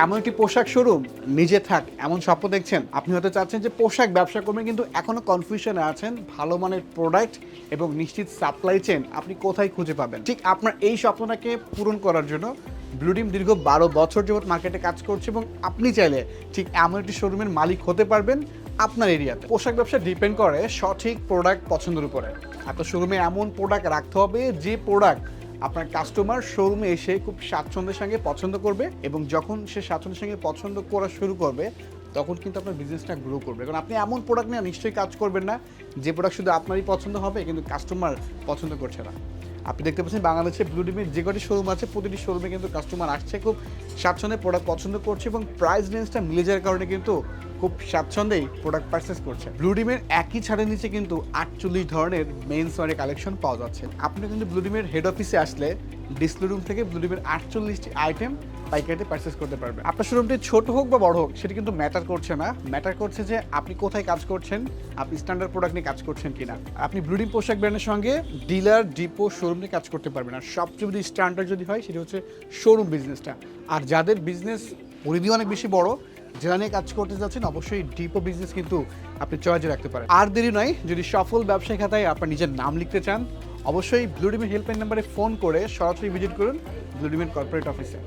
এমন একটি পোশাক শোরুম নিজে থাক এমন স্বপ্ন দেখছেন? আপনি হয়তো চাচ্ছেন যে পোশাক ব্যবসা করবেন, কিন্তু এখনো কনফিউশনে আছেন ভালো মানের প্রোডাক্ট এবং নিশ্চিত সাপ্লাই চেইন আপনি কোথায় খুঁজে পাবেন। ঠিক আপনার এই স্বপ্নটাকে পূরণ করার জন্য ব্লুডিম দীর্ঘ 12 বছর যাবত মার্কেটে কাজ করছে এবং আপনি চাইলে ঠিক এমন একটি শোরুমের মালিক হতে পারবেন আপনার এরিয়াতে। পোশাক ব্যবসা ডিপেন্ড করে সঠিক প্রোডাক্ট পছন্দের উপরে। আপনার শোরুমে এমন প্রোডাক্ট রাখতে হবে যে প্রোডাক্ট আপনার কাস্টমার শোরুমে এসে খুব স্বাচ্ছন্দ্যের সঙ্গে পছন্দ করবে, এবং যখন সে স্বাচ্ছন্দ্যের সঙ্গে পছন্দ করা শুরু করবে তখন কিন্তু আপনার বিজনেসটা গ্রো করবে। কারণ আপনি এমন প্রোডাক্ট নিয়ে নিশ্চয়ই কাজ করবেন না যে প্রোডাক্ট শুধু আপনারই পছন্দ হবে কিন্তু কাস্টমার পছন্দ করছে না। আপনি দেখতে পাচ্ছেন বাংলাদেশে ব্লুডিমের যে কটি শোরুম আছে প্রতিটি শোরুমে কিন্তু কাস্টমার আসছে, খুব স্বাচ্ছন্দ্যে প্রোডাক্ট পছন্দ করছে এবং প্রাইস রেঞ্জটা মিলে যাওয়ার কারণে কিন্তু খুব স্বাচ্ছন্দ্যেই প্রোডাক্ট পারচেস করছে। ব্লুডিমের একই ছাড়ের নিচে কিন্তু 48 ধরনের মেন্স ওয়ারের কালেকশন পাওয়া যাচ্ছে। আপনি কিন্তু ব্লুডিমের হেড অফিসে আসলে ডিসপ্লে রুম থেকে ব্লুডিমের 48টি আইটেম পাইকারিতে পারচেস করতে পারবেন। আপনার শোরুমটি ছোট হোক বা বড় হোক সেটা কিন্তু ম্যাটার করছে না, ম্যাটার করছে যে আপনি কোথায় কাজ করছেন, আপনি স্ট্যান্ডার্ড প্রোডাক্ট নিয়ে কাজ করছেন কিনা। আপনি ব্লুডিম পোশাক ব্র্যান্ডের সঙ্গে ডিলার, ডিপো, শোরুম নিয়ে কাজ করতে পারবেন। আর সবচেয়ে যদি স্ট্যান্ডার্ড যদি হয় সেটা হচ্ছে শোরুম বিজনেসটা। আর যাদের বিজনেস পরিধি অনেক বেশি বড়, যারা নিয়ে কাজ করতে যাচ্ছেন, অবশ্যই ডিপো বিজনেস কিন্তু আপনি চয়েসে রাখতে পারেন। আর দেরি নয়, যদি সফল ব্যবসায়ী খাতায় আপনার নিজের নাম লিখতে চান অবশ্যই ব্লুডিমের হেল্পলাইন নাম্বারে ফোন করে সরাসরি ভিজিট করুন ব্লুডিমের কর্পোরেট অফিসে।